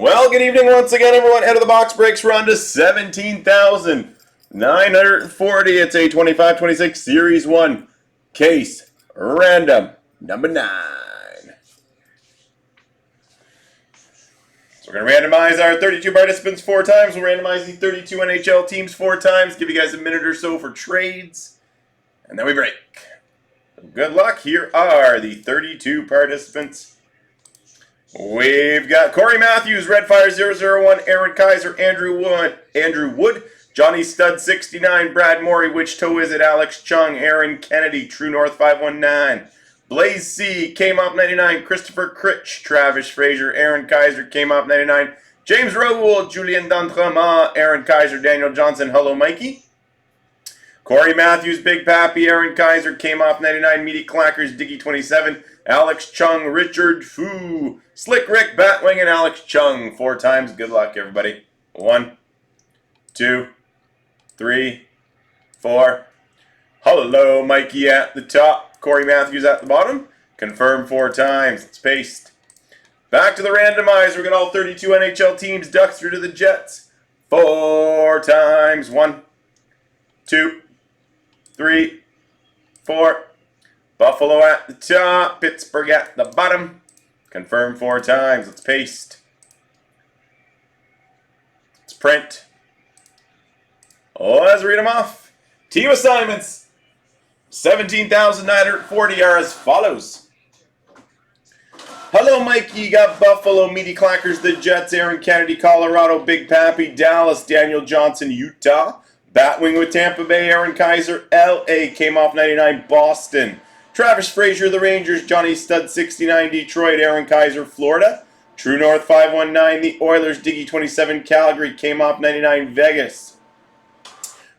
Well, good evening once again, everyone. Out of the box breaks run to 17,940. It's a 25-26 Series 1 case random number 9. So we're going to randomize our 32 participants 4 times. We'll randomize the 32 NHL teams 4 times. Give you guys a minute or so for trades. And then we break. Good luck. Here are the 32 participants. We've got Corey Matthews, Redfire 001, Aaron Kaiser, Andrew Wood, Johnny Stud 69, Brad Morey, Which Toe Is It, Alex Chung, Aaron Kennedy, True North 519, Blaze C, Came Up 99, Christopher Critch, Travis Frazier, Aaron Kaiser, Came Up 99, James Raoul, Julien Dantrama, Aaron Kaiser, Daniel Johnson, Hello Mikey, Corey Matthews, Big Pappy, Aaron Kaiser, Came Off 99, Meaty Clackers, Diggy 27, Alex Chung, Richard Fu, Slick Rick, Batwing, and Alex Chung 4 times. Good luck, everybody. 1, 2, 3, 4. Hello, Mikey at the top. Corey Matthews at the bottom. Confirm 4 times. Let's paste. Back to the randomizer. We got all 32 NHL teams. Ducks through to the Jets. 4 times. 1, 2, 3, 4. Buffalo at the top, Pittsburgh at the bottom. Confirm 4 times. Let's paste. Let's print. Let's read them off. Team assignments. 17,940 are as follows. Hello, Mikey. You got Buffalo, Meaty Clackers, the Jets, Aaron Kennedy, Colorado, Big Pappy, Dallas, Daniel Johnson, Utah, Batwing with Tampa Bay, Aaron Kaiser, LA, Came Off 99, Boston. Travis Frazier, the Rangers, Johnny Stud 69, Detroit, Aaron Kaiser, Florida, True North 519, the Oilers, Diggy 27, Calgary, Came Off 99, Vegas,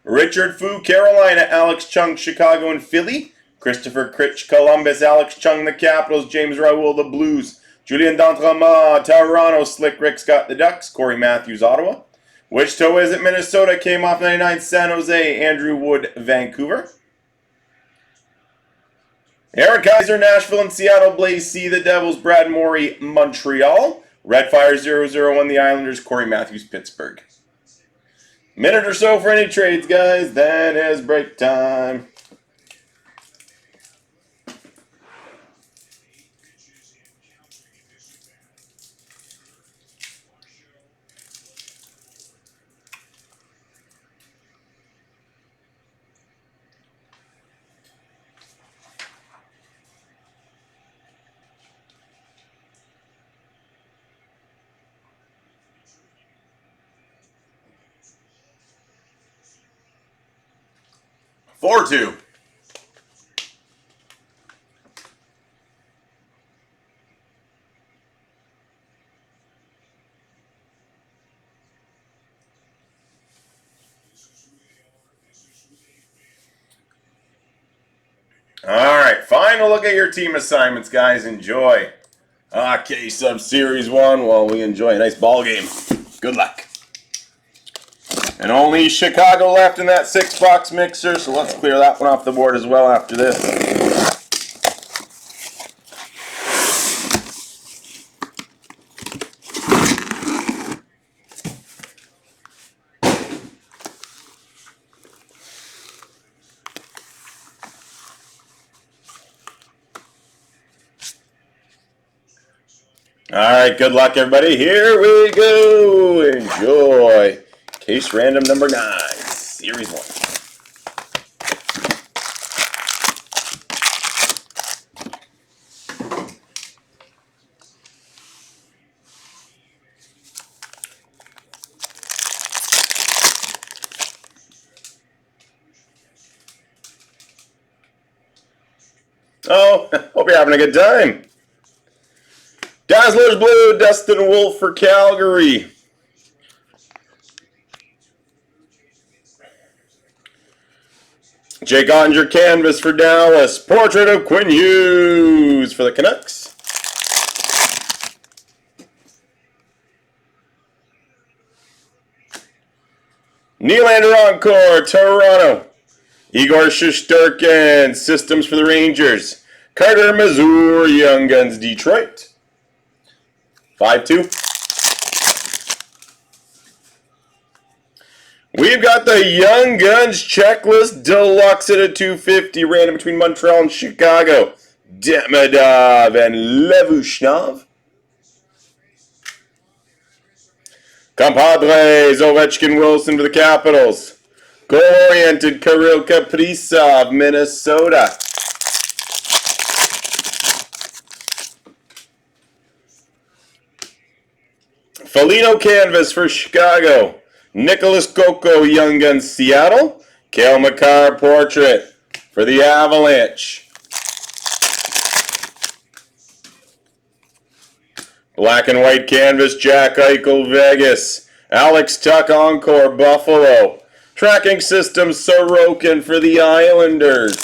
Richard Fu, Carolina, Alex Chung, Chicago and Philly, Christopher Critch, Columbus, Alex Chung, the Capitals, James Raoul, the Blues, Julien Dantrama, Toronto, Slick Rick's got the Ducks, Corey Matthews, Ottawa, Which Toe Is It, Minnesota, Came Off 99, San Jose, Andrew Wood, Vancouver, Aaron Kaiser, Nashville and Seattle, Blaze C, the Devils, Brad Morey, Montreal, Redfire 001, the Islanders, Corey Matthews, Pittsburgh. Minute or so for any trades, guys. Then is break time. Four two. All right, final look at your team assignments, guys. Enjoy. K-Sub Series 1 while we enjoy a nice ball game. Good luck. And only Chicago left in that 6-box mixer, so let's clear that one off the board as well after this. All right, good luck, everybody. Here we go. Enjoy. Case random number 9, Series 1. Oh, hope you're having a good time. Dazzlers Blue, Dustin Wolf for Calgary. Jake Ottinger Canvas for Dallas. Portrait of Quinn Hughes for the Canucks. Nylander Encore, Toronto. Igor Shesterkin, Systems for the Rangers. Carter Mazur, Young Guns, Detroit. 5-2. We've got the Young Guns Checklist Deluxe at a 250, random between Montreal and Chicago. Demidov and Levushnov. Compadres, Ovechkin, Wilson for the Capitals. Goal-oriented, Kirill Kaprizov, Minnesota. Foligno canvas for Chicago. Nicholas Coco, Young Guns, Seattle. Cale Makar portrait for the Avalanche. Black and white canvas, Jack Eichel, Vegas. Alex Tuck, Encore, Buffalo. Tracking system, Sorokin for the Islanders.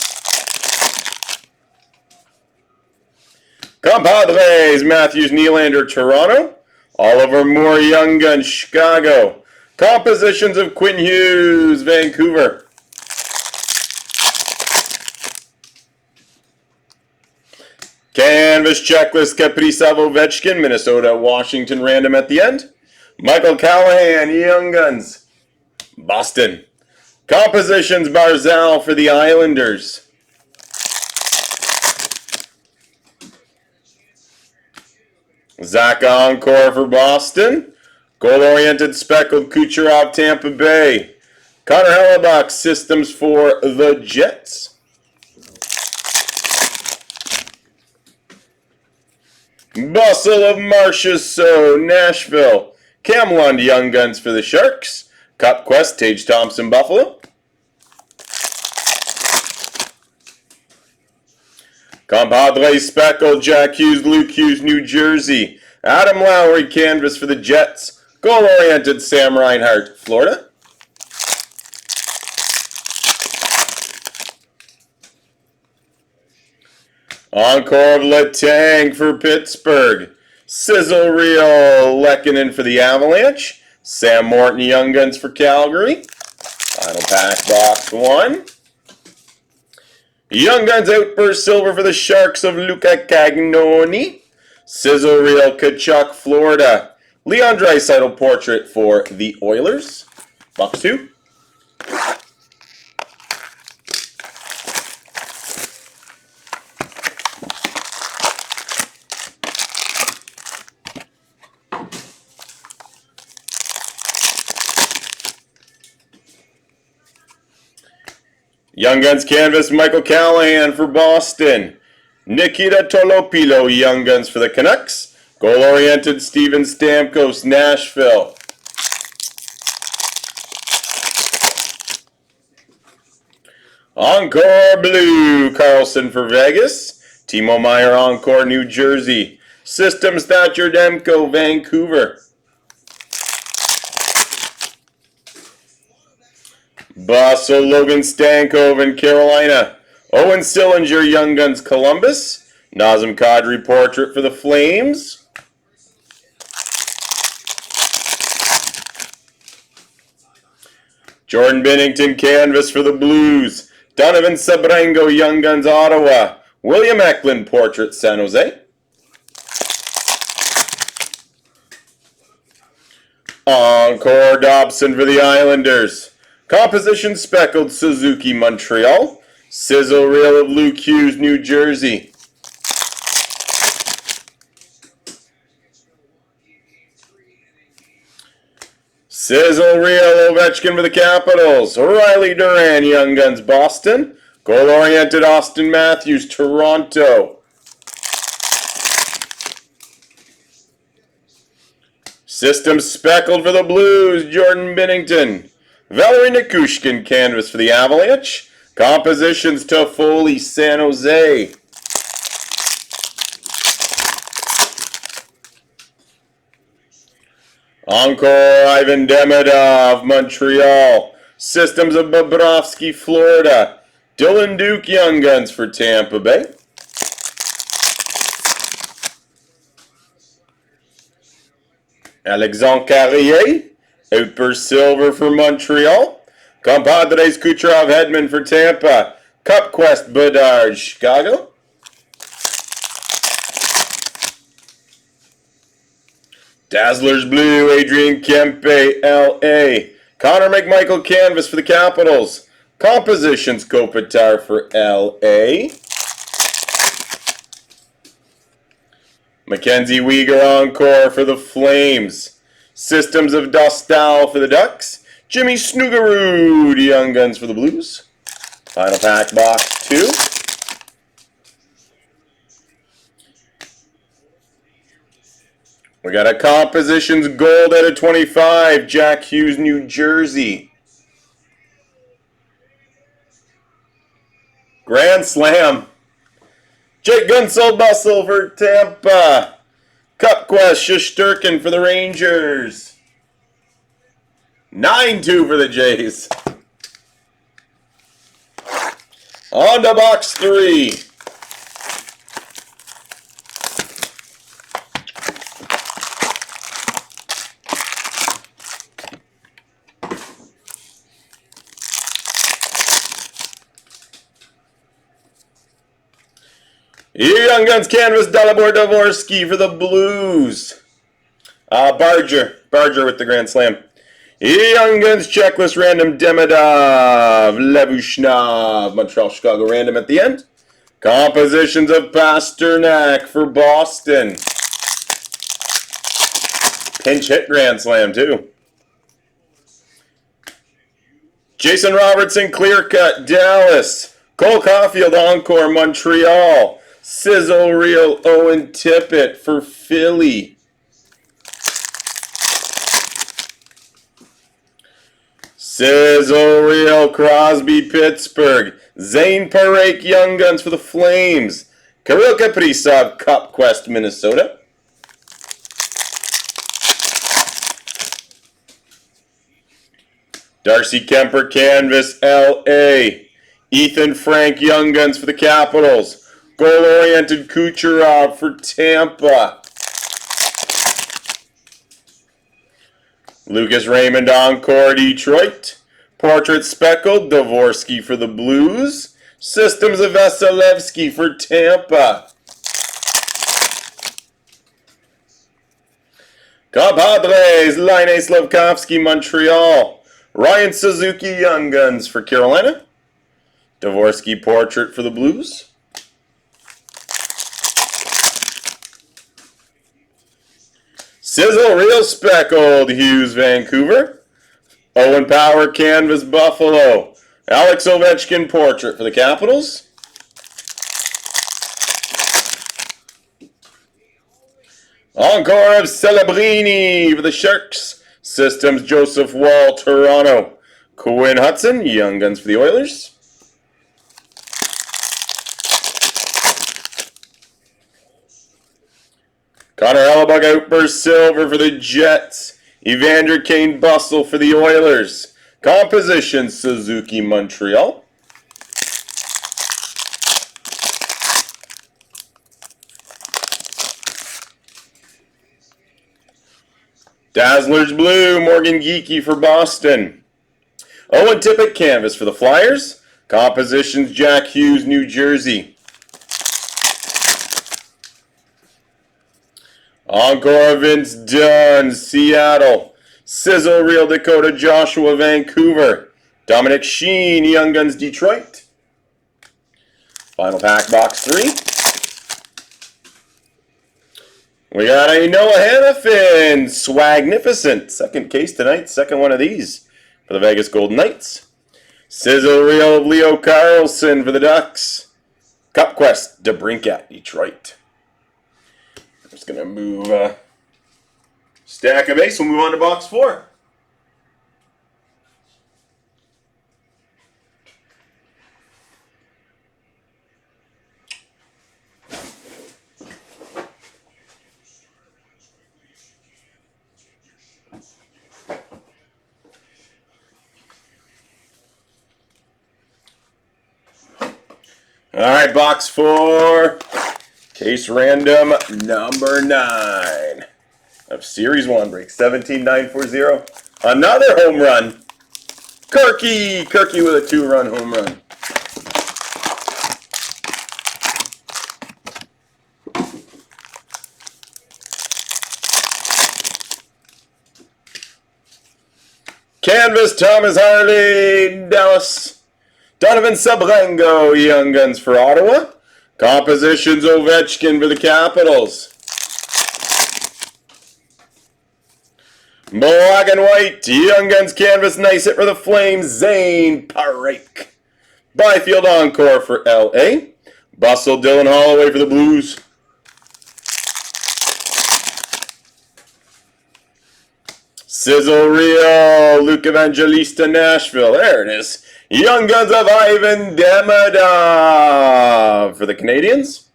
Compadres, Matthews, Nylander, Toronto. Oliver Moore, Young Guns, Chicago. Compositions of Quinn Hughes, Vancouver. Canvas checklist, Kaprizov, Ovechkin, Minnesota, Washington, random at the end. Michael Callahan, Young Guns, Boston. Compositions, Barzal for the Islanders. Zach Encore for Boston. Goal-oriented, speckled, Kucherov, Tampa Bay. Connor Hellebuck, systems for the Jets. Bustle of Marchessault, Nashville. Cam Lund, Young Guns for the Sharks. Cup Quest, Tage Thompson, Buffalo. Compadres, speckled, Jack Hughes, Luke Hughes, New Jersey. Adam Lowry, canvas for the Jets. Goal-oriented, Sam Reinhart, Florida. Encore of Letang for Pittsburgh. Sizzle Reel, Lehkonen for the Avalanche. Sam Morton, Young Guns for Calgary. Final pack, box 1. Young Guns Outburst Silver for the Sharks of Luca Cagnoni. Sizzle Reel, Kachuk, Florida. Leon Draisaitl portrait for the Oilers. Box 2. Young Guns canvas, Michael Callahan for Boston. Nikita Tolopilo, Young Guns for the Canucks. Goal-oriented, Steven Stamkos, Nashville. Encore Blue, Carlson for Vegas. Timo Meier, Encore, New Jersey. Systems, Thatcher Demko, Vancouver. Bustle, Logan Stankoven, Carolina. Owen Sillinger, Young Guns, Columbus. Nazem Kadri portrait for the Flames. Jordan Binnington canvas for the Blues. Donovan Sabrango, Young Guns, Ottawa. William Eklund portrait, San Jose. Encore Dobson for the Islanders. Composition speckled, Suzuki, Montreal. Sizzle Reel of Luke Hughes, New Jersey. Sizzle Reel, Ovechkin for the Capitals. Riley Duran, Young Guns, Boston. Goal-oriented, Austin Matthews, Toronto. System speckled for the Blues, Jordan Binnington. Valerie Nikushkin canvas for the Avalanche. Compositions, Toffoli, San Jose. Encore Ivan Demidov, Montreal. Systems of Bobrovsky, Florida. Dylan Duke, Young Guns for Tampa Bay. Alexandre Carrier, Outburst Silver for Montreal. Compadres, Kucherov, Hedman for Tampa. Cup Quest, Bedard, Chicago. Dazzlers Blue, Adrian Kempe, LA. Connor McMichael canvas for the Capitals. Compositions Kopitar for LA. Mackenzie Weegar encore for the Flames. Systems of Dostal for the Ducks. Jimmy Snuggerud, Young Guns for the Blues. Final pack box 2. We got a Compositions Gold out of 25, Jack Hughes, New Jersey. Grand Slam. Jake Gunsel Bustle for Tampa. Cup Quest Shesterkin for the Rangers. 9-2 for the Jays. On to box 3. Young Guns canvas Dalibor Dvorsky for the Blues. Barger with the Grand Slam. Young Guns checklist random Demidov, Levushnov, Montreal, Chicago random at the end. Compositions of Pasternak for Boston. Pinch hit Grand Slam too. Jason Robertson clear cut Dallas. Cole Caulfield encore Montreal. Sizzle Reel Owen Tippett for Philly. Sizzle Reel Crosby Pittsburgh. Zane Parekh Young Guns for the Flames. Kirill Kaprizov Cup Quest Minnesota. Darcy Kemper canvas LA. Ethan Frank Young Guns for the Capitals. Goal-oriented Kucherov for Tampa. Lucas Raymond encore Detroit. Portrait speckled Dvorsky for the Blues. Systems of Vasilevsky for Tampa. Compadres Laine Slavkovsky Montreal. Ryan Suzuki Young Guns for Carolina. Dvorsky portrait for the Blues. Sizzle Real Speckled Hughes Vancouver. Owen Power canvas Buffalo. Alex Ovechkin portrait for the Capitals. Encore of Celebrini for the Sharks. Systems Joseph Wall Toronto. Quinn Hudson Young Guns for the Oilers. Connor Hellebuyck Outburst Silver for the Jets. Evander Kane Bustle for the Oilers. Composition Suzuki Montreal. Dazzlers Blue Morgan Geekie for Boston. Owen Tippett canvas for the Flyers. Compositions Jack Hughes New Jersey. Encore Vince Dunn, Seattle. Sizzle Real Dakota Joshua, Vancouver. Dominic Sheen, Young Guns, Detroit. Final pack box 3. We got a Noah Hannafin, Swagnificent. Second case tonight, second one of these for the Vegas Golden Knights. Sizzle Real of Leo Carlson for the Ducks. Cup Quest, DeBrincat, Detroit. Just going to move stack of ace. We'll move on to box 4. All right, box 4. Case random number 9 of Series 1 break 17940. Another home run. Kirky with a 2-run home run. Canvas, Thomas Harley, Dallas. Donovan Sabrango, Young Guns for Ottawa. Compositions, Ovechkin for the Capitals. Black and white, Young Guns canvas, nice hit for the Flames, Zane Parake. Byfield encore for LA. Bustle, Dylan Holloway for the Blues. Sizzle Rio, Luke Evangelista, Nashville. There it is. Young Guns of Ivan Demidov for the Canadians.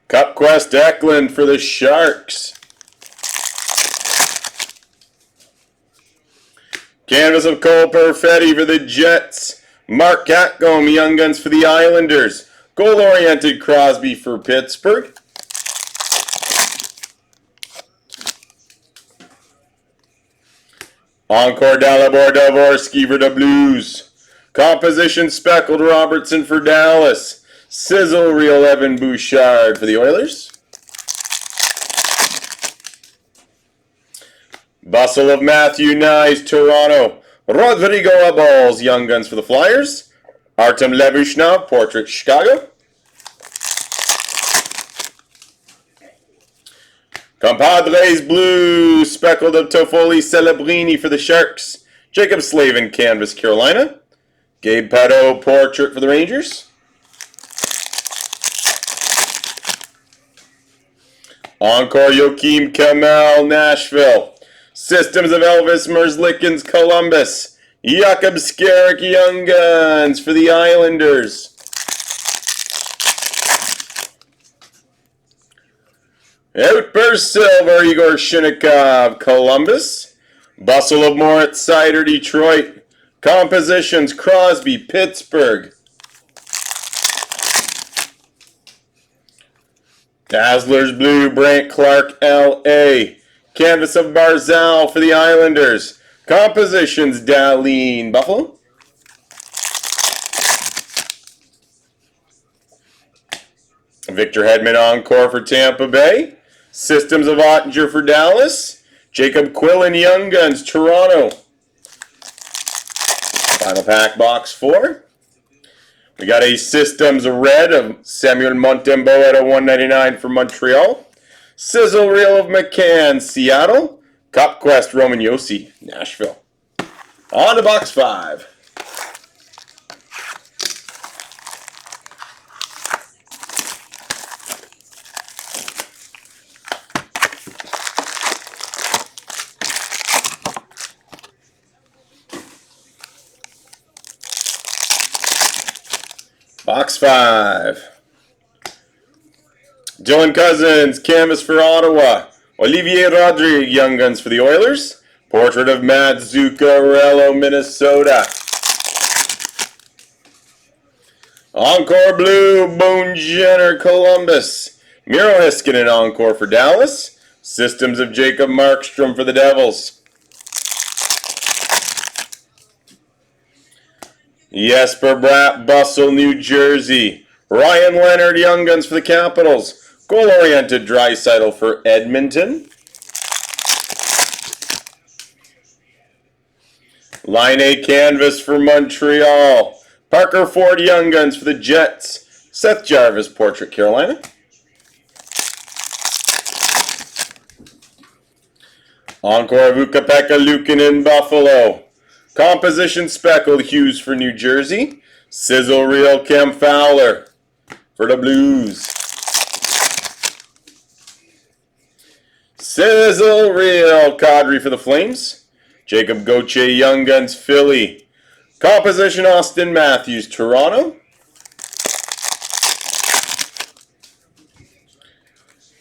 Cup Quest Eklund for the Sharks. Canvas of Cole Perfetti for the Jets. Mark Catcomb, Young Guns for the Islanders. Goal-oriented Crosby for Pittsburgh. Encore Dalibor Dvorsky for the Blues. Composition Speckled Robertson for Dallas. Sizzle Real Evan Bouchard for the Oilers. Bustle of Matthew Nyes, Toronto. Rodrigo Aballs, Young Guns for the Flyers. Artem Levushna, Portrait, Chicago. Compadres Blue, Speckled of Toffoli Celebrini for the Sharks. Jacob Slavin, Canvas, Carolina. Gabe Petto, Portrait for the Rangers. Encore Joakim Kamel, Nashville. Systems of Elvis Merzlikins, Columbus. Jakob Skarek, Young Guns for the Islanders. Outburst Silver, Igor Shinnikov, Columbus. Bustle of Moritz Sider, Detroit. Compositions, Crosby, Pittsburgh. Dazzlers Blue, Brant Clark, L.A. Canvas of Barzal for the Islanders. Compositions, Dahlin, Buffalo. Victor Hedman encore for Tampa Bay. Systems of Ottinger for Dallas. Jacob Quillen, Young Guns, Toronto. Final pack, box 4. We got a Systems Red of Samuel Montembeau at a 199 for Montreal. Sizzle Reel of McCann, Seattle. Cup Quest, Roman Josi, Nashville. On to box 5. Box 5. Dylan Cousins, Canvas for Ottawa. Olivier Rodrigue, Young Guns for the Oilers. Portrait of Matt Zuccarello, Minnesota. Encore Blue, Bone Jenner, Columbus. Miro Heiskanen, encore for Dallas. Systems of Jacob Markstrom for the Devils. Jesper Bratt, Bustle, New Jersey. Ryan Leonard, Young Guns for the Capitals. Goal-oriented Draisaitl for Edmonton. Line A Canvas for Montreal. Parker Ford, Young Guns for the Jets. Seth Jarvis, Portrait, Carolina. Encore Ukko-Pekka Luukkonen, Buffalo. Composition Speckled Hughes for New Jersey. Sizzle Reel Cam Fowler for the Blues. Sizzle Reel Kadri for the Flames. Jacob Gauthier, Young Guns, Philly. Composition Austin Matthews, Toronto.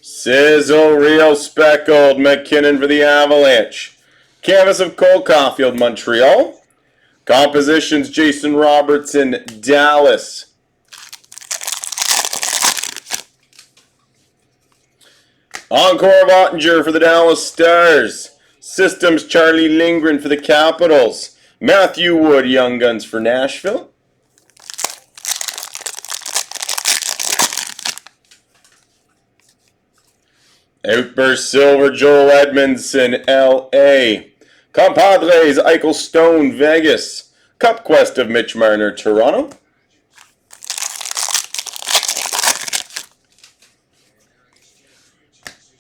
Sizzle Reel Speckled McKinnon for the Avalanche. Canvas of Cole Caulfield, Montreal. Compositions Jason Robertson, Dallas. Encore of Ottinger for the Dallas Stars. Systems Charlie Lindgren for the Capitals. Matthew Wood, Young Guns for Nashville. Outburst Silver, Joel Edmondson, L.A. Compadres, Eichel Stone, Vegas. Cup Quest of Mitch Marner, Toronto.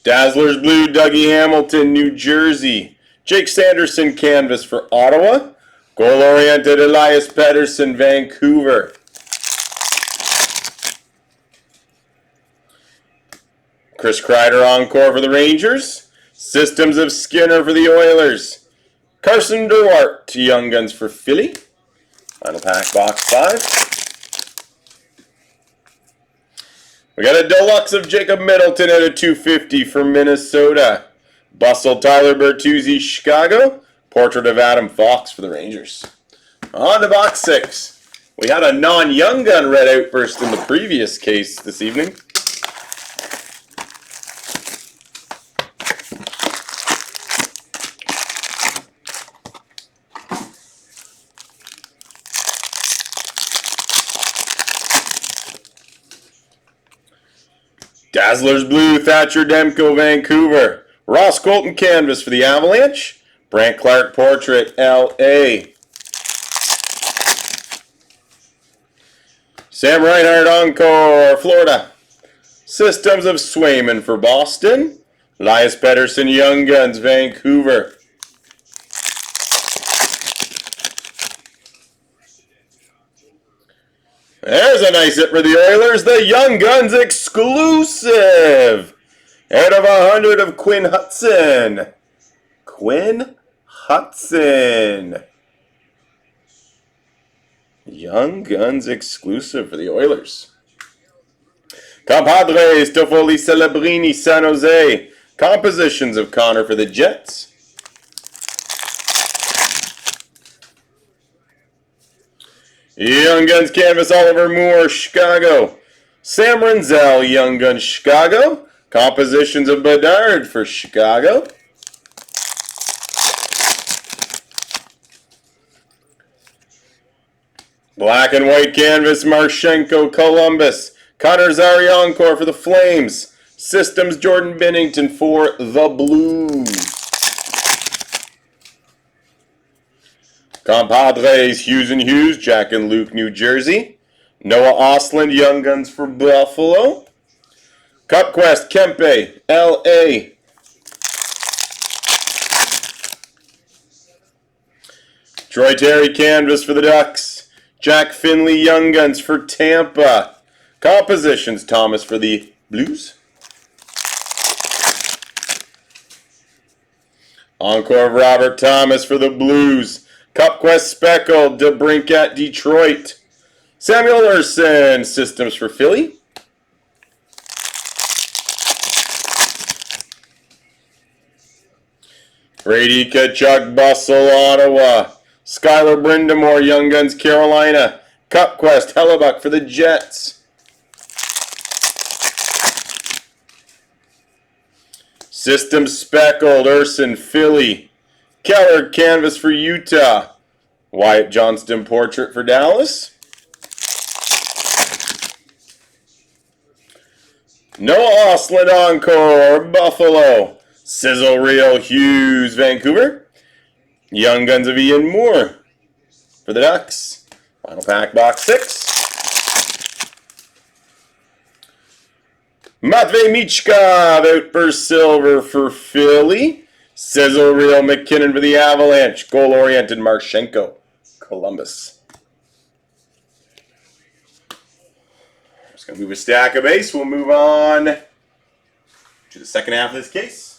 Dazzlers Blue, Dougie Hamilton, New Jersey. Jake Sanderson, canvas for Ottawa. Goal-oriented Elias Pettersson, Vancouver. Chris Kreider, encore for the Rangers. Systems of Skinner for the Oilers. Carson Duarte, Young Guns for Philly. Final pack, box 5. We got a deluxe of Jacob Middleton at a 250 for Minnesota. Bustle, Tyler Bertuzzi, Chicago. Portrait of Adam Fox for the Rangers. On to box 6. We had a non-Young Gun red outburst in the previous case this evening. Dazzlers Blue, Thatcher Demko, Vancouver. Ross Colton, canvas for the Avalanche. Brant Clark, portrait, LA. Sam Reinhart, encore, Florida. Systems of Swayman for Boston. Elias Pettersson, Young Guns, Vancouver. There's a nice hit for the Oilers. The Young Guns exclusive. Out of 100 of Quinn Hutson. Quinn Hutson. Young Guns exclusive for the Oilers. Compadres, Toffoli, Celebrini, San Jose. Compositions of Connor for the Jets. Young Guns canvas, Oliver Moore, Chicago. Sam Renzel, Young Guns, Chicago. Compositions of Bedard for Chicago. Black and white canvas, Marchenko, Columbus. Connor Zary, encore for the Flames. Systems, Jordan Binnington for the Blues. Compadres, Hughes and Hughes, Jack and Luke, New Jersey. Noah Osland, Young Guns for Buffalo. Cup Quest, Kempe, LA. Troy Terry, canvas for the Ducks. Jack Finley, Young Guns for Tampa. Compositions, Thomas for the Blues. Encore of Robert Thomas for the Blues. Cup Quest Speckled, DeBrincat, Detroit. Samuel Ersson, Systems for Philly. Brady Tkachuk, Bustle, Ottawa. Skylar Brindamore, Young Guns, Carolina. Cup Quest, Hellebuck for the Jets. Systems Speckled, Ersson, Philly. Keller, canvas for Utah. Wyatt Johnston, portrait for Dallas. Noah Osland, encore, Buffalo. Sizzle Reel, Hughes, Vancouver. Young Guns of Ian Moore for the Ducks. Final pack, box 6. Matvei Michkov, outburst silver for Philly. Sizzle Reel, McKinnon for the Avalanche. Goal-oriented, Marchenko, Columbus. Just going to move a stack of base. We'll move on to the second half of this case.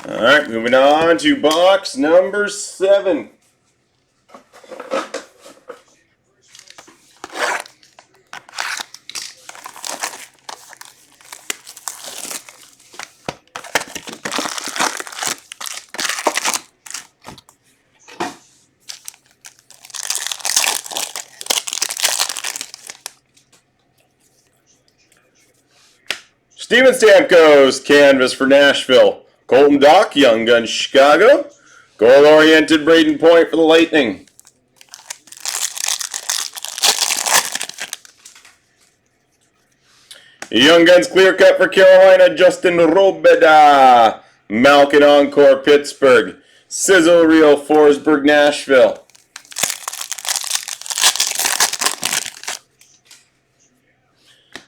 All right, moving on to box number 7. Steven Stamkos, canvas for Nashville. Colton Dock, Young Guns, Chicago. Goal-oriented Braden Point for the Lightning. Young Guns clear cut for Carolina, Justin Robeda. Malkin Encore, Pittsburgh. Sizzle Reel, Forsberg, Nashville.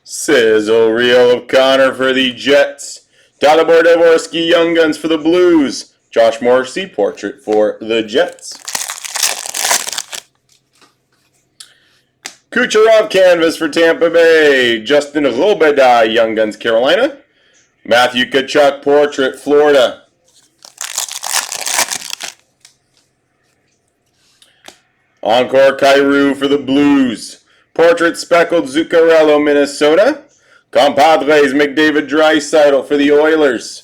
Sizzle Reel of Connor for the Jets. Dalibor Dvorsky, Young Guns for the Blues. Josh Morrissey, portrait for the Jets. Kucherov, canvas for Tampa Bay. Justin Robeda, Young Guns, Carolina. Matthew Tkachuk, portrait, Florida. Encore Kyrou for the Blues. Portrait speckled Zuccarello, Minnesota. Compadres, McDavid Draisaitl for the Oilers.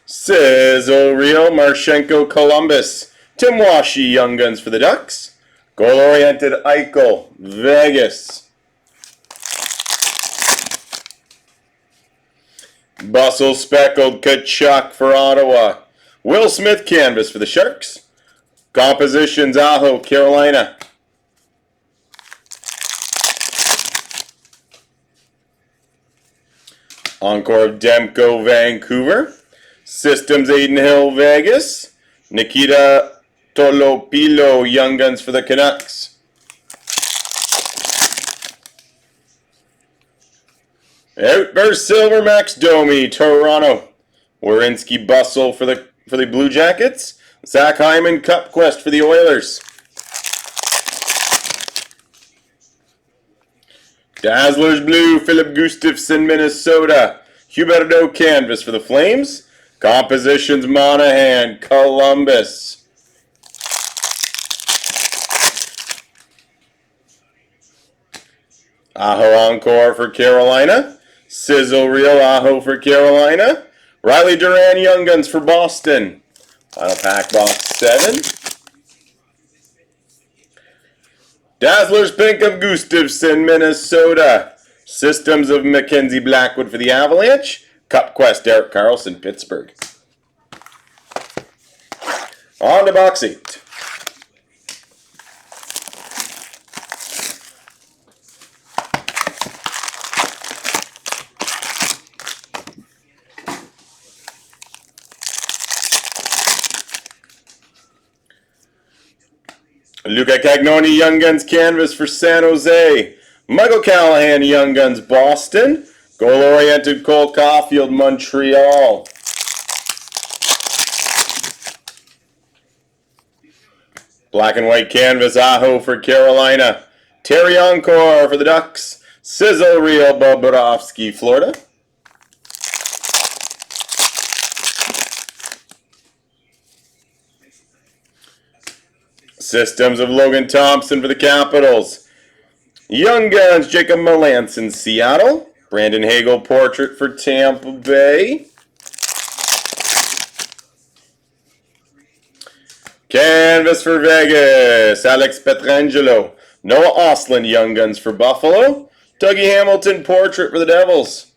Sizzle Reel, Marchenko, Columbus. Tim Washy, Young Guns for the Ducks. Goal-oriented Eichel, Vegas. Bustle speckled Tkachuk for Ottawa. Will Smith, canvas for the Sharks. Compositions Aho, Carolina. Encore of Demko, Vancouver. Systems Aiden Hill, Vegas. Nikita Tolopilo, Young Guns for the Canucks. Outburst Silver, Max Domi, Toronto. Werenski Bustle for the Blue Jackets. Zach Hyman, Cup Quest for the Oilers. Dazzlers Blue, Philip Gustafson, Minnesota. Huberto, canvas for the Flames. Compositions Monahan, Columbus. Aho Encore for Carolina. Sizzle Reel Aho for Carolina. Riley Duran, Young Guns for Boston. Final pack box 7. Dazzlers Pink of Gustafson, Minnesota. Systems of Mackenzie Blackwood for the Avalanche. Cup Quest, Derek Carlson, Pittsburgh. On to box 8. Luca Cagnoni, Young Guns, canvas for San Jose. Michael Callahan, Young Guns, Boston. Goal-oriented Cole Caulfield, Montreal. Black and white canvas, Aho for Carolina. Terry Encore for the Ducks. Sizzle Reel, Bobrovsky, Florida. Systems of Logan Thompson for the Capitals. Young Guns, Jacob Melanson, Seattle. Brandon Hagel, portrait for Tampa Bay. Canvas for Vegas, Alex Pietrangelo. Noah Ostlund, Young Guns for Buffalo. Dougie Hamilton, portrait for the Devils.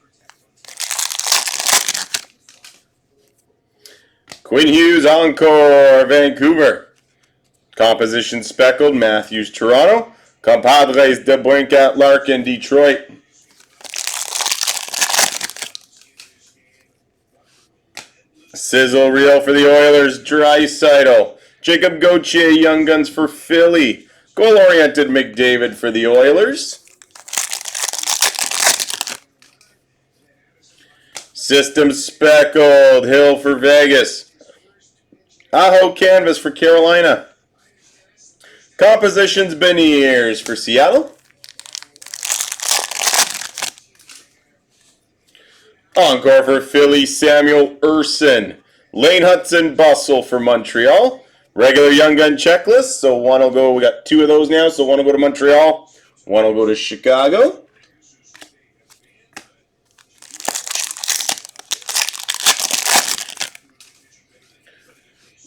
Quinn Hughes, Encore, Vancouver. Composition speckled, Matthews, Toronto. Compadres, DeBrincat, Larkin, Detroit. Sizzle Reel for the Oilers, Draisaitl. Jacob Gauthier, Young Guns for Philly. Goal-oriented McDavid for the Oilers. System speckled, Hill for Vegas. Aho canvas for Carolina. Compositions Beniers for Seattle. Encore for Philly, Samuel Urson. Lane Hudson, Bustle for Montreal. Regular Young Gun checklist. So one will go, we got 2 of those now. So one will go to Montreal. One will go to Chicago.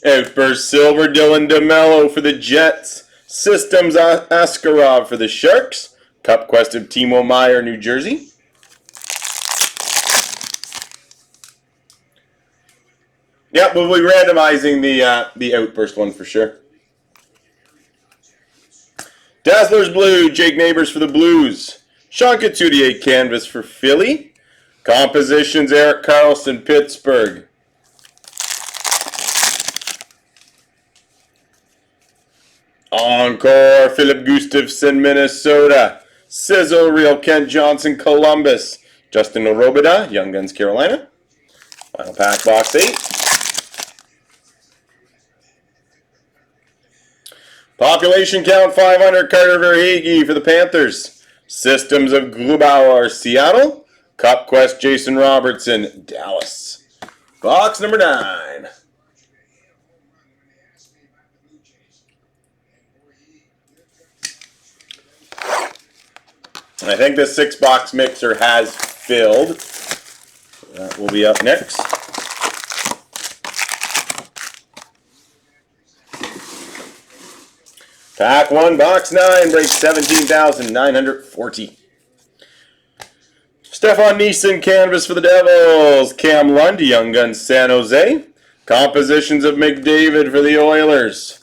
Outburst Silver, Dylan DeMello for the Jets. Systems Askarov for the Sharks. Cup Quest of Timo Meier, New Jersey. Yep, we'll be randomizing the Outburst one for sure. Dazzlers Blue, Jake Neighbors for the Blues. Sean Couturier Canvas for Philly. Compositions, Erik Karlsson, Pittsburgh. Encore, Philip Gustafsson, Minnesota. Sizzle Reel, Kent Johnson, Columbus. Justin Orobida, Young Guns, Carolina. Final pack, box 8. Population count 500, Carter Verhaeghe for the Panthers. Systems of Grubauer, Seattle. Cup Quest, Jason Robertson, Dallas. Box number 9. I think the 6-box mixer has filled. That will be up next. Pack 1, box 9, break 17,940. Stefan Neeson, Canvas for the Devils. Cam Lund, Young Guns, San Jose. Compositions of McDavid for the Oilers.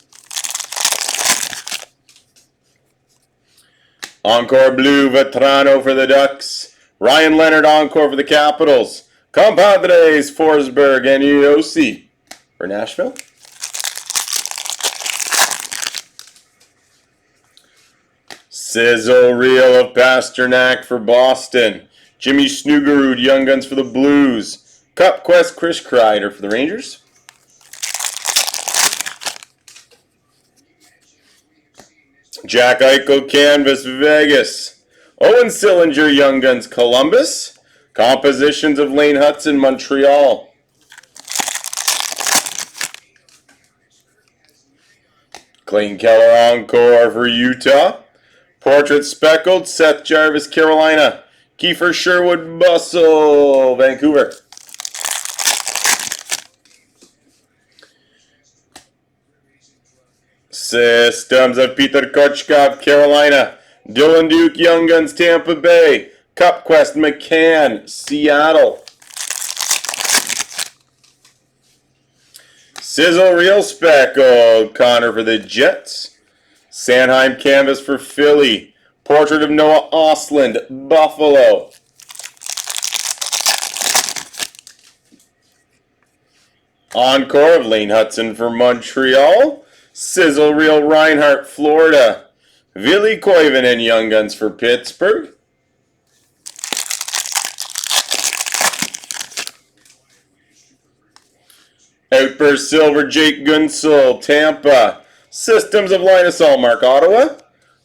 Encore Blue, Vetrano for the Ducks. Ryan Leonard, Encore for the Capitals. Compadres, Forsberg, and Yossi for Nashville. Sizzle Reel of Pasternak for Boston. Jimmy Snuggerud, Young Guns for the Blues. Cup Quest, Chris Kreider for the Rangers. Jack Eichel, Canvas, Vegas. Owen Sillinger, Young Guns, Columbus. Compositions of Lane Hudson, Montreal. Clayton Keller, Encore for Utah. Portrait Speckled, Seth Jarvis, Carolina. Kiefer Sherwood, Bustle, Vancouver. Systems of Peter Kochkov, Carolina. Dylan Duke, Young Guns, Tampa Bay. Cup Quest, McCann, Seattle. Sizzle Reel Speckled, Connor for the Jets. Sanheim Canvas for Philly. Portrait of Noah Ostlund, Buffalo. Encore of Lane Hudson for Montreal. Sizzle Reel Reinhart, Florida. Ville Koivunen and Young Guns for Pittsburgh. Outburst Silver, Jake Gunsel, Tampa. Systems of Linus Allmark, Ottawa.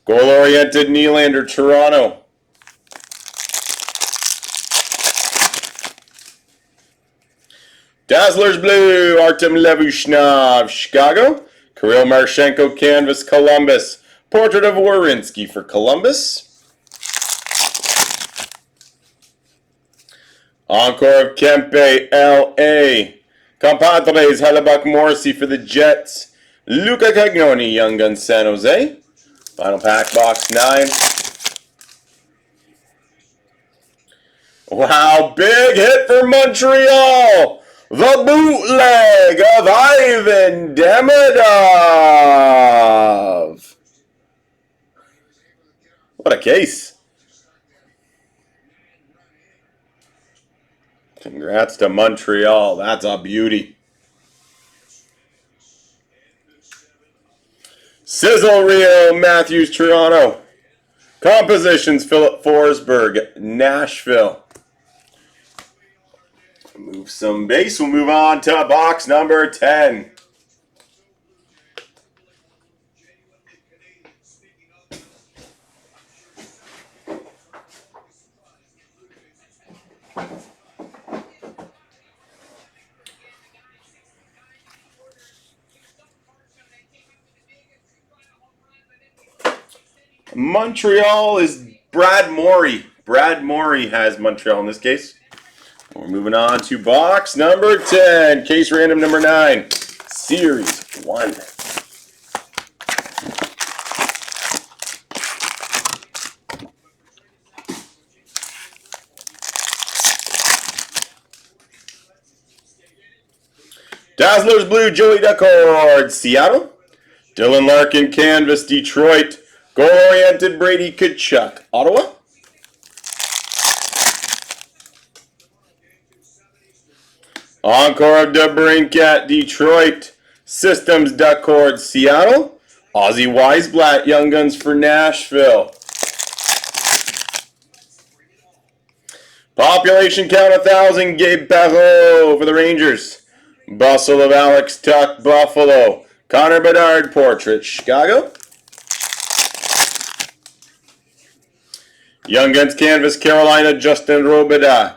Goal-oriented Nylander, Toronto. Dazzlers Blue, Artem Levushnov, Chicago. Kirill Marchenko, Canvas, Columbus. Portrait of Werenski for Columbus. Encore of Kempe, L.A. Compadres, Hellebuck, Morrissey for the Jets. Luca Cagnoni, Young Guns, San Jose. Final pack, box 9. Wow, big hit for Montreal! The bootleg of Ivan Demidov! What a case. Congrats to Montreal. That's a beauty. Sizzle Reel, Matthews, Toronto. Compositions, Philip Forsberg, Nashville. Move some base. We'll move on to box number 10. Montreal is Brad Morey. Brad Morey has Montreal in this case. We're moving on to box number 10. Case random number 9. Series 1. Dazzlers Blue, Joey Decord, Seattle. Dylan Larkin, Canvas, Detroit. Goal-oriented, Brady Tkachuk, Ottawa. Encore of DeBrincat, Detroit. Systems, Decord, Seattle. Ozzy Weisblatt, Young Guns for Nashville. Population count 1,000, Gabe Perreault for the Rangers. Bustle of Alex Tuck, Buffalo. Connor Bedard, Portrait, Chicago. Young Guns Canvas, Carolina, Justin Robida.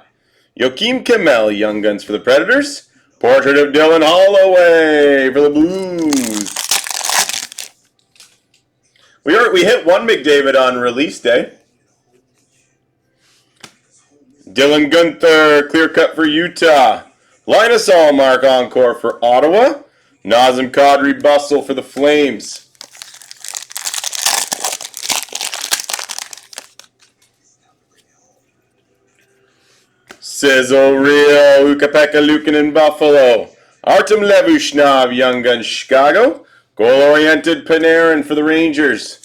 Joakim Kemell, Young Guns for the Predators. Portrait of Dylan Holloway for the Blues. We hit one McDavid on release day. Dylan Guenther, clear cut for Utah. Linus Allmark, encore for Ottawa. Nazem Kadri, Bustle for the Flames. Sizzle Real, Ukapeka Luukkonen, Buffalo. Artem Levushnov, Young Guns, Chicago. Goal-oriented Panarin for the Rangers.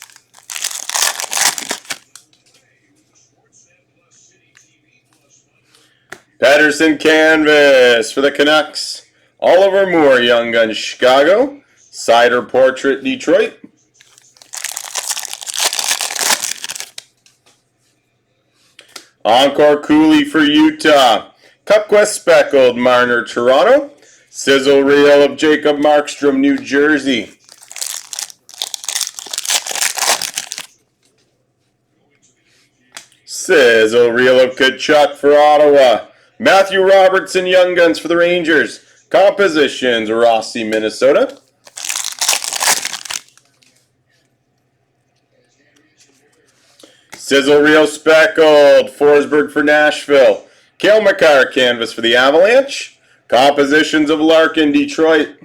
Patterson Canvas for the Canucks. Oliver Moore, Young Guns, Chicago. Cider Portrait, Detroit. Encore Cooley for Utah. Cupquest Speckled, Marner, Toronto. Sizzle Reel of Jacob Markstrom, New Jersey. Sizzle Reel of Tkachuk for Ottawa. Matthew Robertson, Young Guns for the Rangers. Compositions, Rossi, Minnesota. Sizzle Reel Speckled, Forsberg for Nashville. Cale Makar, Canvas for the Avalanche. Compositions of Larkin, Detroit.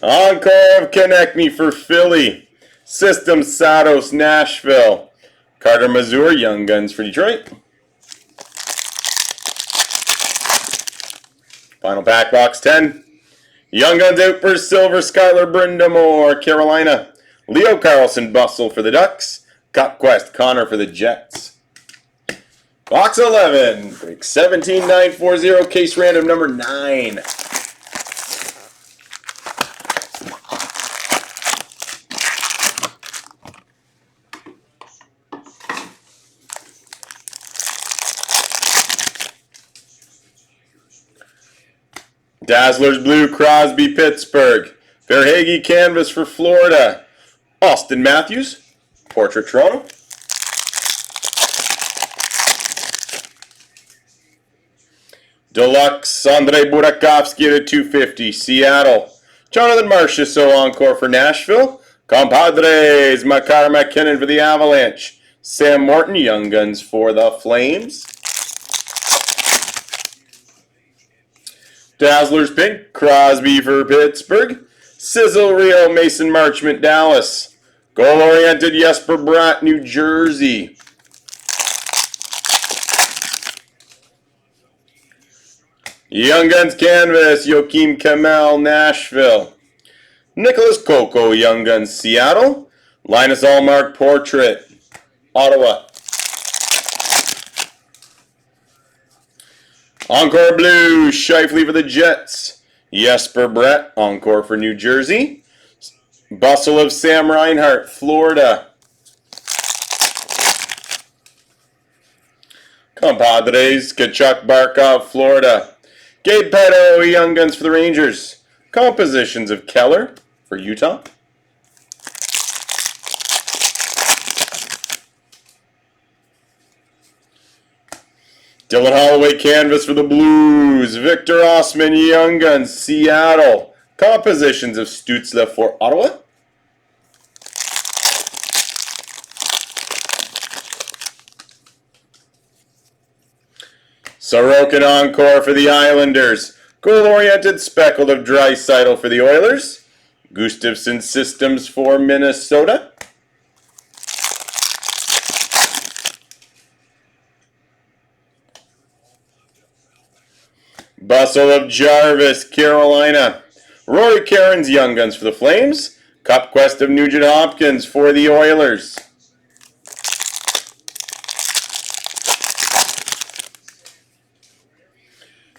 Encore of Konechny for Philly. Systems Sados, Nashville. Carter Mazur, Young Guns for Detroit. Final pack, box 10. Young Guns Outburst Silver, Skylar Brindamore, Carolina. Leo Carlson, Bustle for the Ducks. Cupquest, Connor for the Jets. Box 11, break 17940, case random number 9. Dazzlers Blue, Crosby, Pittsburgh. Verhaeghe Canvas for Florida. Austin Matthews, Portrait, Toronto. Deluxe, Andrei Burakovsky to 250, Seattle. Jonathan Marchessault, encore for Nashville. Compadres, Makar McKinnon for the Avalanche. Sam Morton, Young Guns for the Flames. Dazzlers Pink, Crosby for Pittsburgh. Sizzle Rio, Mason Marchment, Dallas. Goal-oriented Jesper Bratt, New Jersey. Young Guns Canvas, Joakim Kemell, Nashville. Nicholas Coco, Young Guns, Seattle. Linus Allmark, Portrait, Ottawa. Encore Blue, Scheifele for the Jets. Jesper Bratt, encore for New Jersey. Bustle of Sam Reinhart, Florida. Compadres, Tkachuk, Barkov, Florida. Gabe Perreault, Young Guns for the Rangers. Compositions of Keller for Utah. Dylan Holloway Canvas for the Blues. Victor Osman, Young Guns, Seattle. Compositions of Stützle for Ottawa. Sorokin encore for the Islanders. Goal-oriented Speckled of Draisaitl for the Oilers. Gustafsson Systems for Minnesota. Bustle of Jarvis, Carolina. Rory Cairns, Young Guns for the Flames. Cup Quest of Nugent Hopkins for the Oilers.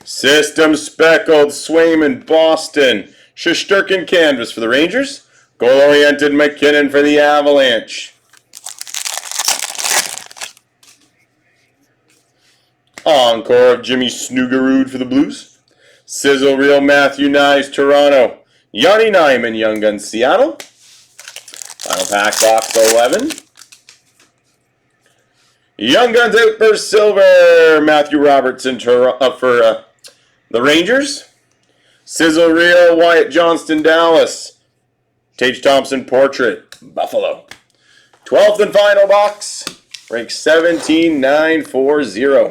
System Speckled, Swayman, Boston. Shesterkin Canvas for the Rangers. Goal-oriented McKinnon for the Avalanche. Encore of Jimmy Snoogarood for the Blues. Sizzle Reel Matthew Nyes, Toronto. Yanni Nyman, Young Guns, Seattle. Final pack box 11. Young Guns Outburst Silver, Matthew Robertson for the Rangers. Sizzle Reel Wyatt Johnston, Dallas. Tage Thompson Portrait, Buffalo. 12th and final box, break 17940.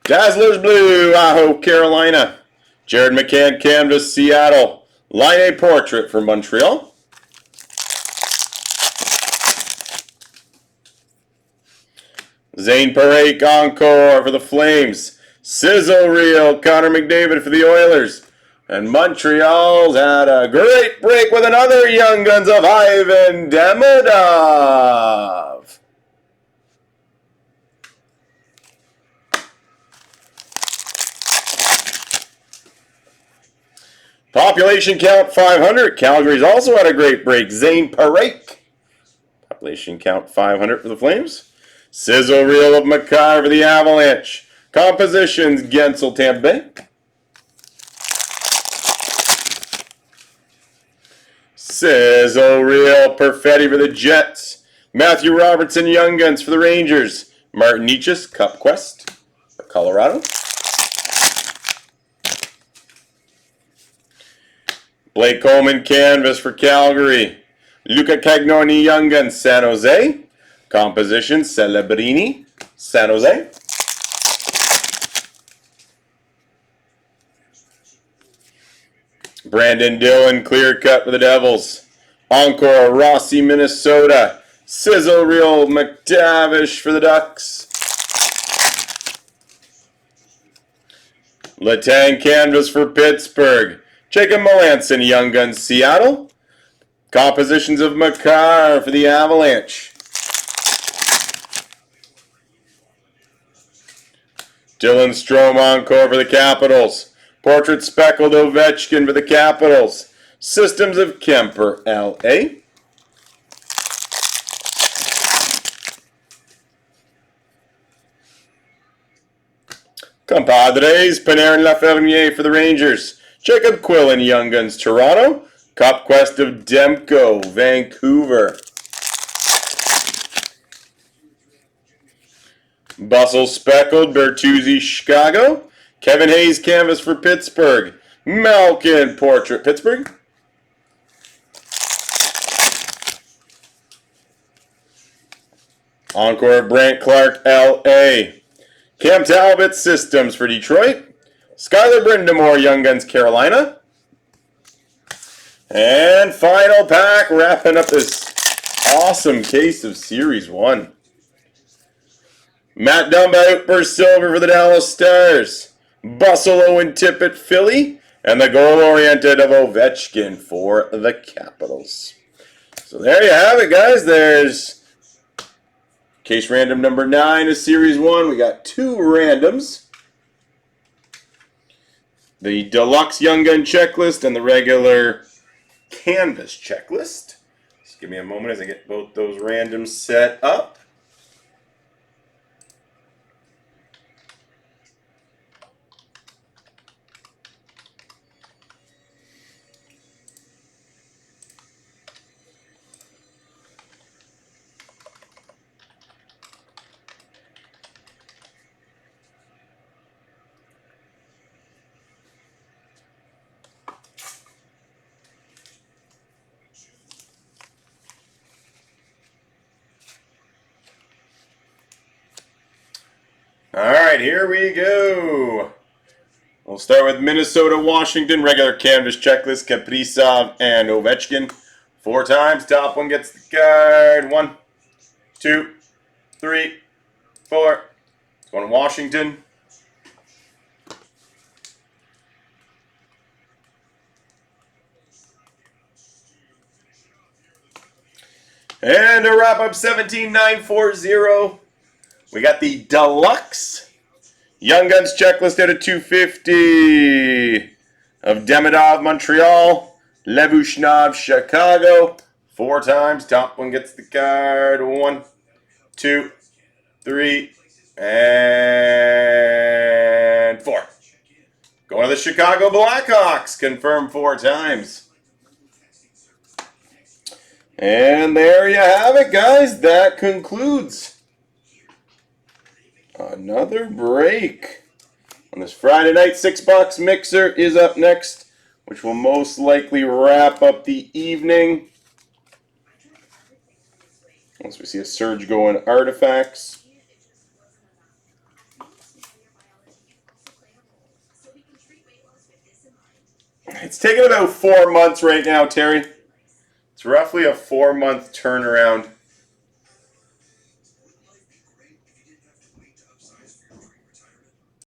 Dazzlers Blue, Aho, Carolina. Jared McCann Canvas, Seattle. Line A Portrait for Montreal. Zane Parake Encore for the Flames. Sizzle Reel Connor McDavid for the Oilers. And Montreal's had a great break with another Young Guns of Ivan Demidov. Population count 500. Calgary's also had a great break. Zane Parake. Population count 500 for the Flames. Sizzle Reel of Makar for the Avalanche. Compositions Gensel, Tampa Bay. Sizzle Reel Perfetti for the Jets. Matthew Robertson Young Guns for the Rangers. Martin Nietzsche's Cup Quest for Colorado. Blake Coleman Canvas for Calgary. Luca Cagnoni Young Guns, San Jose. Composition Celebrini, San Jose. Brandon Dillon Clear Cut for the Devils. Encore Rossi, Minnesota. Sizzle Reel McTavish for the Ducks. Letang Canvas for Pittsburgh. Jacob Melanson, Young Guns, Seattle. Compositions of Makar for the Avalanche. Dylan Strome Encore for the Capitals. Portrait Speckled Ovechkin for the Capitals. Systems of Kemper, L.A. Compadres, Panarin Lafreniere for the Rangers. Jacob Quillen, Young Guns, Toronto. Cup Quest of Demko, Vancouver. Bustle Speckled, Bertuzzi, Chicago. Kevin Hayes Canvas for Pittsburgh. Malkin Portrait, Pittsburgh. Encore Brant Clark, L.A. Cam Talbot Systems for Detroit. Skylar Brindamore, Young Guns, Carolina. And final pack, wrapping up this awesome case of Series 1. Matt Dumba Outburst Silver for the Dallas Stars. Bustle Owen Tippett, Philly. And the goal-oriented of Ovechkin for the Capitals. So there you have it, guys. There's case random number 9 of Series 1. We got 2 randoms. The deluxe Young Gun checklist and the regular canvas checklist. Just give me a moment as I get both those randoms set up. All right, here we go. We'll start with Minnesota, Washington, regular canvas checklist, Kaprizov and Ovechkin. 4 times, top one gets the card. 1, 2, 3, 4. It's going to Washington. And to wrap up 17,940, we got the Deluxe Young Guns checklist out of 250 of Demidov, Montreal, Levushnav, Chicago. 4 times, top one gets the card. 1, 2, 3, and 4. Going to the Chicago Blackhawks, confirmed 4 times. And there you have it, guys. That concludes another break. On this Friday night, 6-box mixer is up next, which will most likely wrap up the evening. Once we see a surge go in artifacts. It's taken about 4 months right now, Terry. It's roughly a 4-month turnaround